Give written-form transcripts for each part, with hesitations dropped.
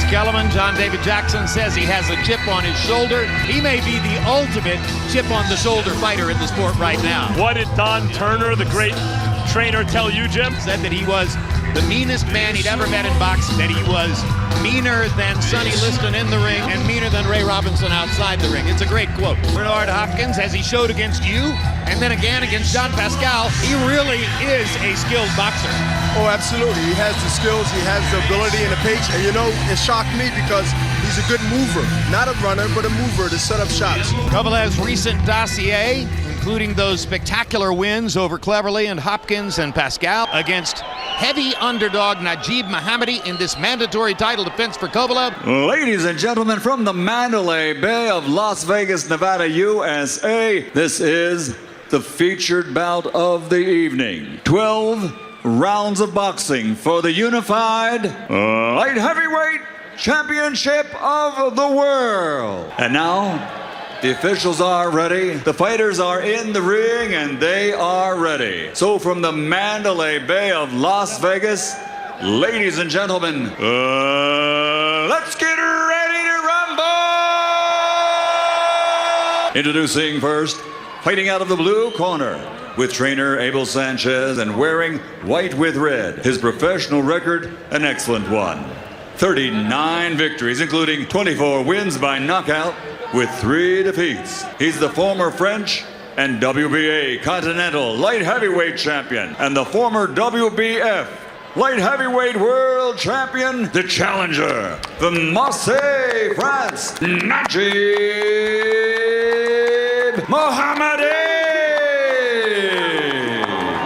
Kellerman, John David Jackson says he has a chip on his shoulder. He may be the ultimate chip on the shoulder fighter in the sport right now. What did Don Turner, the great trainer, tell you, Jim? Said that he was the meanest man he'd ever met in boxing, that he was meaner than Sonny Liston in the ring and meaner than Ray Robinson outside the ring. It's a great quote. Bernard Hopkins, as he showed against you and then again against Jean Pascal, he really is a skilled boxer. Oh, absolutely. He has the skills, he has the ability and the pace. And you know, it shocked me because he's a good mover. Not a runner, but a mover to set up shots. Kovalev's recent dossier, including those spectacular wins over Cleverly and Hopkins and Pascal against heavy underdog Nadjib Mohammedi in this mandatory title defense for Kovalev. Ladies and gentlemen, from the Mandalay Bay of Las Vegas, Nevada, USA, this is the featured bout of the evening. 12 rounds of boxing for the unified light heavyweight championship of the world. And now, the officials are ready, the fighters are in the ring, and they are ready. So from the Mandalay Bay of Las Vegas, ladies and gentlemen, let's get ready to rumble! Introducing first, fighting out of the blue corner, with trainer Abel Sanchez and wearing white with red. His professional record, an excellent one. 39 victories, including 24 wins by knockout, with 3 defeats. He's the former French and WBA Continental Light Heavyweight Champion and the former WBF Light Heavyweight World Champion, the challenger from Marseille, France, Nadjib Mohammedi.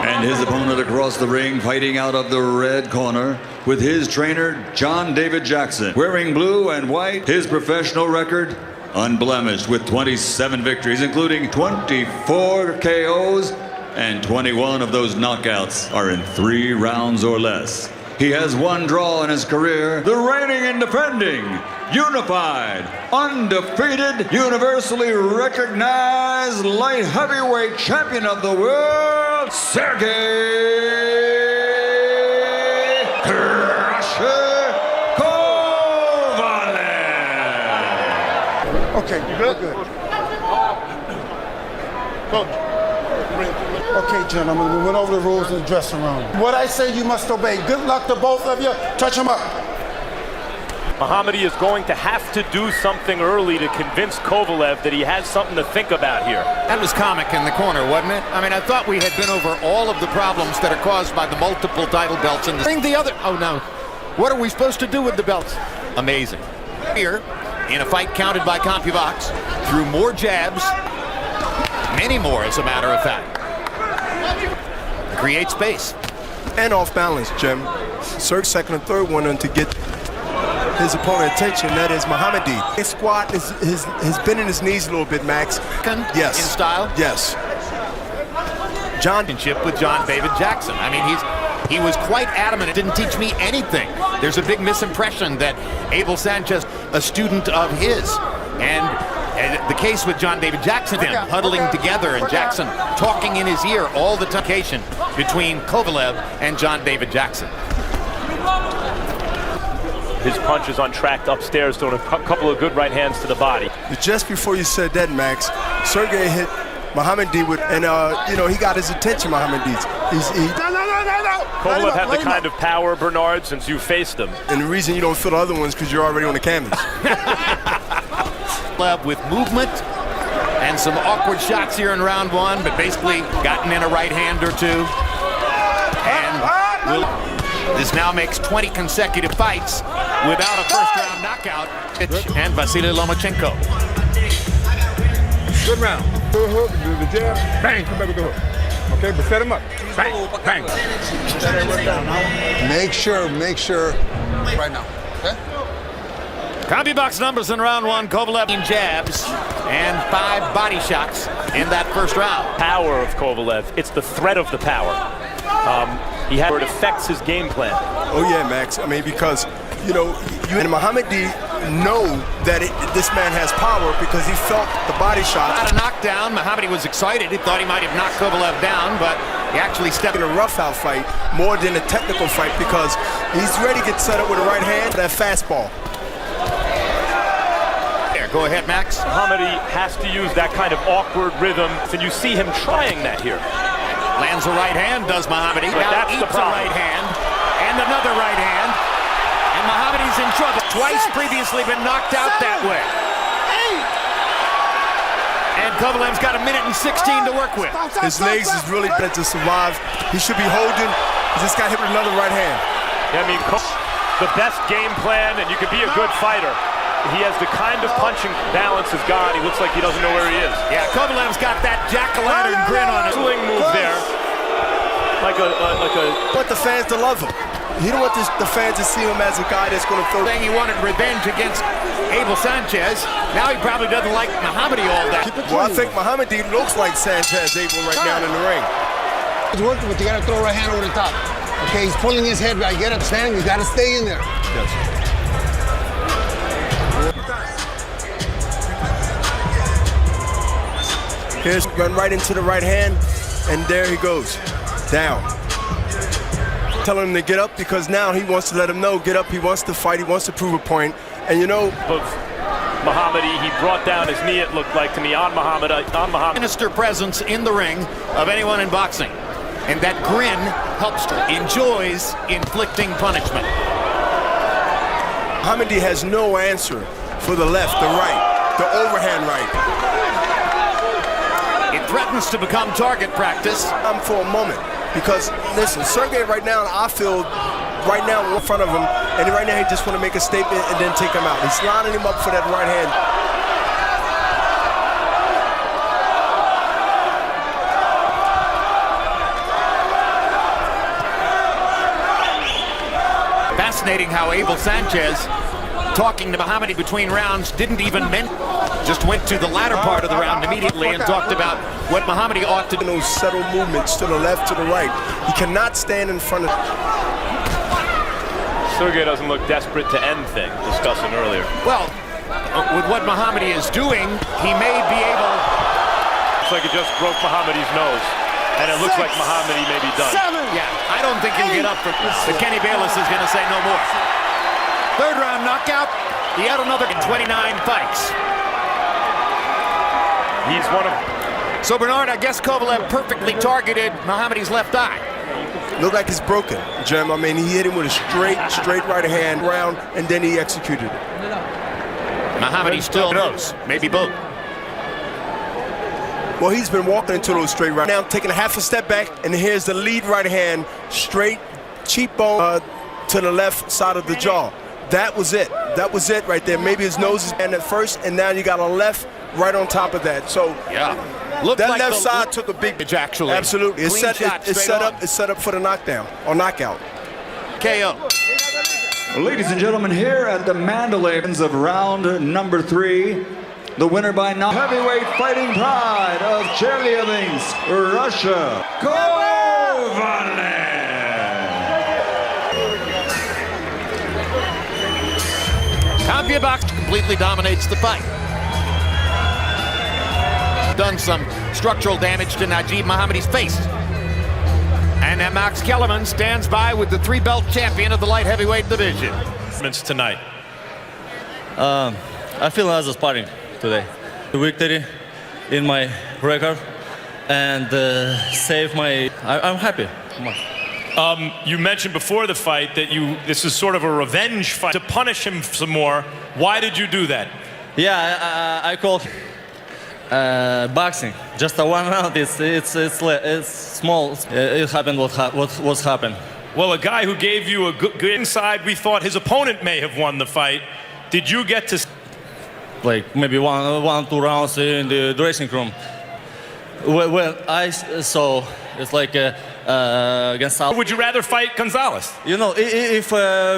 And his opponent across the ring, fighting out of the red corner, with his trainer, John David Jackson. Wearing blue and white, his professional record, unblemished with 27 victories, including 24 KOs, and 21 of those knockouts are in 3 rounds or less. He has 1 draw in his career, the reigning and defending, unified, undefeated, universally recognized light heavyweight champion of the world, Sergey Kovalev. Okay, you good? Good. Coach. Okay, gentlemen, we went over the rules in the dressing room. What I say you must obey. Good luck to both of you. Touch them up. Mohammedi is going to have to do something early to convince Kovalev that he has something to think about here. That was comic in the corner, wasn't it? I mean, I thought we had been over all of the problems that are caused by the multiple title belts in the ring. The other, oh no, what are we supposed to do with the belts? Amazing. Here, in a fight counted by CompuBox, through more jabs, many more as a matter of fact. Create space. And off balance, Jim. Sergey second and third one to get his opponent's attention, that is Mohammedi. His squat has been in his knees a little bit, Max. Yes. In style? Yes. Championship with John David Jackson. I mean, he was quite adamant. It didn't teach me anything. There's a big misimpression that Abel Sanchez, a student of his. And the case with John David Jackson, huddling together and Jackson talking in his ear all the time between Kovalev and John David Jackson. His punch is on track upstairs, throwing a couple of good right hands to the body. Just before you said that, Max, Sergey hit Mohammedi with, and you know, he got his attention, Mohammedi's. No. Kovalev had the kind of power, Bernard, since you faced him. And the reason you don't feel the other ones because you're already on the canvas. With movement and some awkward shots here in round 1, but basically gotten in a right hand or 2. And this now makes 20 consecutive fights without a first-round knockout. And Vasily Lomachenko. Good round. Good hook, the jab, bang, come back with the hook. Okay, but set him up. Bang, bang. Make sure, right now, okay? CompuBox numbers in round 1, Kovalev in jabs and 5 body shots in that first round. Power of Kovalev, it's the threat of the power. It affects his game plan. Oh yeah, Max, I mean, because, you know, you and Mohammedi know that this man has power because he felt the body shot. Not a knockdown. Mohammedi was excited. He thought he might have knocked Kovalev down, but he actually stepped in a rough-out fight more than a technical fight because he's ready to get set up with a right hand, that fastball. Go ahead, Max. Mohammedi has to use that kind of awkward rhythm, and you see him trying that here. Lands a right hand, does Mohammedi. But Now that's the eats a problem. right hand, and another right hand. And Mohammedi's in trouble. Twice previously been knocked out that way. And Kovalev's got a minute and 16 to work with. His legs is really bad to survive. He should be holding. He just got hit with another right hand. I mean, the best game plan, and you could be a good fighter. He has the kind of punching balance is gone. He looks like he doesn't know where he is. Yeah, Kovalev's got that jack-o'-lantern grin on his Swing move there. Like a Want the fans to love him. He don't want the fans to see him as a guy that's going to throw. thing. He wanted revenge against Abel Sanchez. Now he probably doesn't like Mohammedi all that. Well, I think Mohammedi looks like Sanchez Abel right now in the ring. It's working, but you got to throw a right hand over the top. Okay, he's pulling his head back. Get up, standing. You got to stay in there. Yes. Here's run right into the right hand, and there he goes, down. Telling him to get up because now he wants to let him know, get up, he wants to fight, he wants to prove a point. And you know, of Mohammedi, he brought down his knee, it looked like to me, on Mohammedi. Sinister presence in the ring of anyone in boxing. And that grin helps, enjoys inflicting punishment. Mohammedi has no answer for the left, the right, the overhand right. It threatens to become target practice. For a moment, because listen, Sergey right now, I feel right now in front of him, and right now he just want to make a statement and then take him out. He's lining him up for that right hand. Fascinating how Abel Sanchez, talking to Mohammedi between rounds, didn't even just went to the latter part of the round immediately and talked about what Mohammedi ought to do. Those subtle movements to the left, to the right. He cannot stand in front of. Sergey doesn't look desperate to end things, discussing earlier. Well, with what Mohammedi is doing, he may be able. Looks like it just broke Mohammedi's nose, and it looks like Mohammedi may be done. Yeah, I don't think he'll get up for this. But Kenny Bayless is going to say no more. Third round knockout. He had another 29 fights. He's one of. So Bernard, I guess Kovalev perfectly targeted Mohammedi's left eye. Looked like it's broken, Jim. I mean, he hit him with a straight right hand round, and then he executed it. Mohammedi still knows, maybe both. Well, he's been walking into those straight right now, taking a half a step back, and here's the lead right hand, straight cheekbone to the left side of the jaw. That was it. That was it right there. Maybe his nose is in at first, and now you got a left right on top of that. So yeah, looked that like left side took a big pitch, actually. Absolutely. It's Clean set, shot, it's straight set on. up. It's set up for the knockdown or knockout. KO. Ladies and gentlemen, here at the Mandalay of round number 3, the winner by knockout, heavyweight fighting pride of Chelyabinsk, Russia, Kovalev. Box completely dominates the fight. Done some structural damage to Nadjib Mohammedi's face. And Max Kellerman stands by with the 3-belt champion of the light heavyweight division. Tonight. I feel as a sparring today. The victory in my record and save my. I'm happy. You mentioned before the fight that this is sort of a revenge fight to punish him some more. Why did you do that? Yeah, I call boxing. Just a 1 round. It's small. It happened. What's happened? Well, a guy who gave you a good inside, we thought his opponent may have won the fight. Did you get to? Like maybe one, 2 rounds in the dressing room. When I saw, it's like against. Would you rather fight Gonzalez? You know, if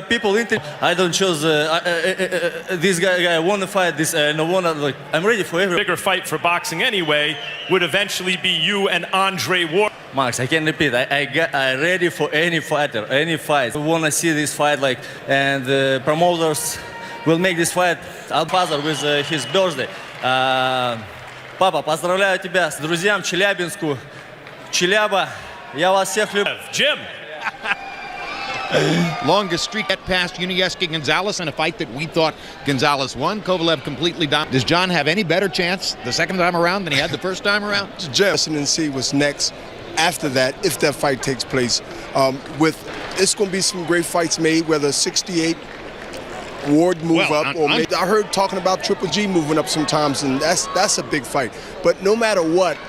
people I don't choose this guy want to fight this. No one like I'm ready for every bigger fight for boxing anyway would eventually be you and Andre Ward. Max, I can repeat. I ready for any fighter, any fight. I want to see this fight and the promoters will make this fight Alpazar with his birthday. Папа, поздравляю тебя с друзьям Челябинску. Челяба, я вас всех люблю. Jim. Longest streak yet past Yunieski Gonzalez in a fight that we thought Gonzalez won. Kovalev completely dominated. Does John have any better chance the second time around than he had the first time around? Jefferson and see what's next after that, if that fight takes place. It's going to be some great fights made, whether 68 Ward move up, or maybe I heard talking about Triple G moving up sometimes, and that's a big fight. But no matter what,